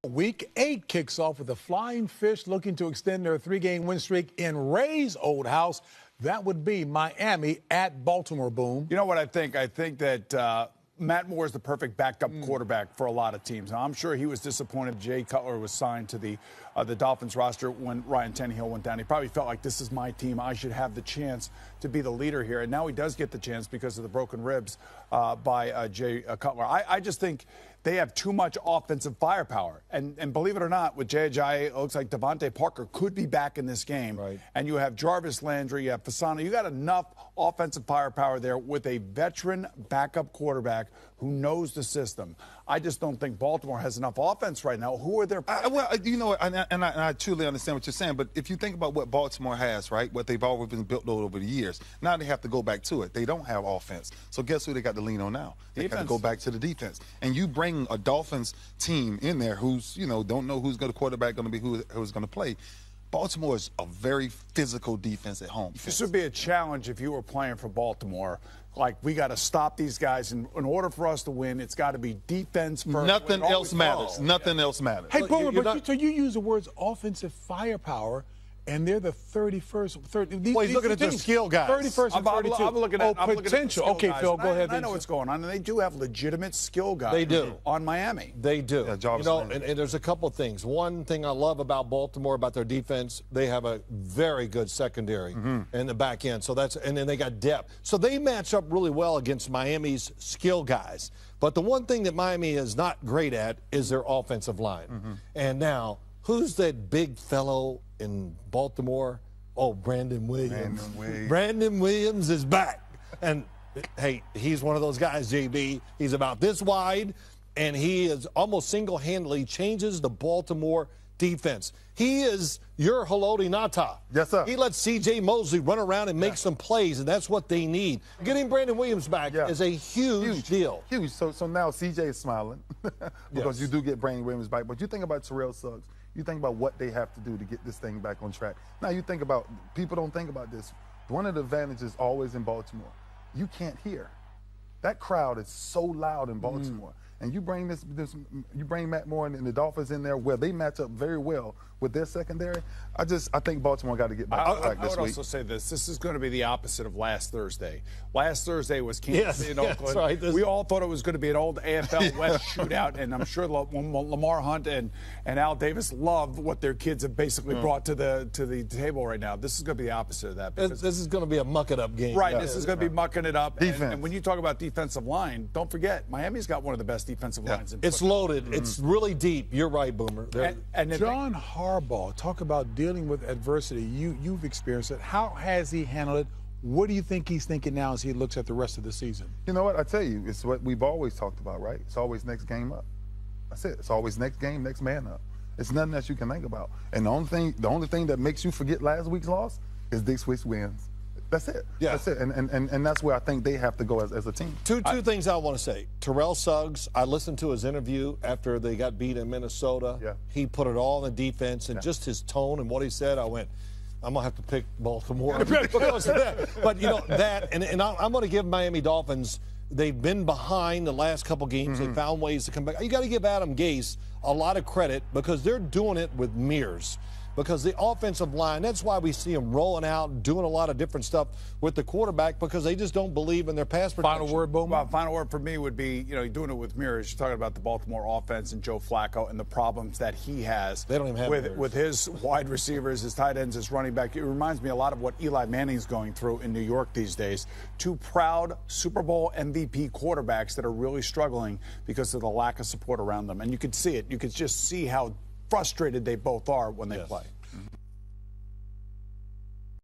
Week 8 kicks off with the Flying Fish looking to extend their 3-game win streak in Ray's old house. That would be Miami at Baltimore, Boom. You know what I think? I think that Matt Moore is the perfect backup quarterback for a lot of teams. Now, I'm sure he was disappointed Jay Cutler was signed to the Dolphins roster when Ryan Tannehill went down. He probably felt like, this is my team. I should have the chance to be the leader here. And now he does get the chance because of the broken ribs by Jay Cutler. I just think they have too much offensive firepower. And believe it or not, with Jay Ajayi, it looks like Devontae Parker could be back in this game. Right. And you have Jarvis Landry, you have Fasano. You got enough offensive firepower there with a veteran backup quarterback who knows the system. I just don't think Baltimore has enough offense right now. Who are their well, you know, and I truly understand what you're saying, but if you think about what Baltimore has, right, what they've always been built over the years, now they have to go back to it. They don't have offense. So guess who they got to lean on now? They got to go back to the defense. And you bring a Dolphins team in there who's, you know, don't know who's the quarterback going to be, who's going to play. Baltimore is a very physical defense at home. This would be a challenge if you were playing for Baltimore. Like, we got to stop these guys. In order for us to win, it's got to be defense first. Nothing else matters. Nothing else matters. Hey, Boomer, so you use the words offensive firepower, and they're the 31st. Well, he's looking at their skill guys. 31st and 32. I'm looking at potential. Okay, Phil, go ahead. I know what's going on, and they do have legitimate skill guys. They do. On Miami. They do. Yeah, you know, and there's a couple of things. One thing I love about Baltimore, about their defense, they have a very good secondary in the back end. So and then they got depth. So they match up really well against Miami's skill guys. But the one thing that Miami is not great at is their offensive line. And now, who's that big fellow in Baltimore? Oh, Brandon Williams. Brandon Williams is back. And, hey, he's one of those guys, JB. He's about this wide, and he is almost single-handedly changes the Baltimore defense. He is your Haloti Ngata. Yes, sir. He lets C.J. Mosley run around and make some plays, and that's what they need. Getting Brandon Williams back is a huge deal. Huge. So now C.J. is smiling because you do get Brandon Williams back. But you think about Terrell Suggs. You think about what they have to do to get this thing back on track. Now you think about, people don't think about this. One of the advantages always in Baltimore, you can't hear. That crowd is so loud in Baltimore. And you bring you bring Matt Moore and the Dolphins in there where they match up very well with their secondary. I think Baltimore got to get back on track this week. I would also say this. This is going to be the opposite of last Thursday. Last Thursday was Kansas City and Oakland. Right. We all thought it was going to be an old AFL West shootout, and I'm sure Lamar Hunt and Al Davis love what their kids have basically brought to the table right now. This is going to be the opposite of that. This is going to be a muck-it-up game. Right. This is going to be mucking it up. Defense. And when you talk about defensive line, don't forget, Miami's got one of the best defensive lines in football. It's loaded. It's really deep. You're right, Boomer. And John Harbaugh, talk about dealing with adversity. You've experienced it. How has he handled it? What do you think he's thinking now as he looks at the rest of the season? You know what? I tell you, it's what we've always talked about, right? It's always next game up. That's it. It's always next game, next man up. It's nothing that you can think about. And the only thing that makes you forget last week's loss is this week's wins. That's it. Yeah. That's it. And that's where I think they have to go as a team. Two things I want to say. Terrell Suggs, I listened to his interview after they got beat in Minnesota. Yeah. He put it all in the defense, and just his tone and what he said, I went, I'm going to have to pick Baltimore because of that. But, you know, and I'm going to give Miami Dolphins, they've been behind the last couple games. They found ways to come back. You got to give Adam Gase a lot of credit because they're doing it with mirrors. Because the offensive line, that's why we see them rolling out, doing a lot of different stuff with the quarterback because they just don't believe in their pass protection. Final word, Bowman? Well, final word for me would be, you know, doing it with mirrors. You're talking about the Baltimore offense and Joe Flacco and the problems that he has They don't even have with his wide receivers, his tight ends, his running back. It reminds me a lot of what Eli Manning's going through in New York these days. Two proud Super Bowl MVP quarterbacks that are really struggling because of the lack of support around them. And you could see it. You could just see how frustrated they both are when they play.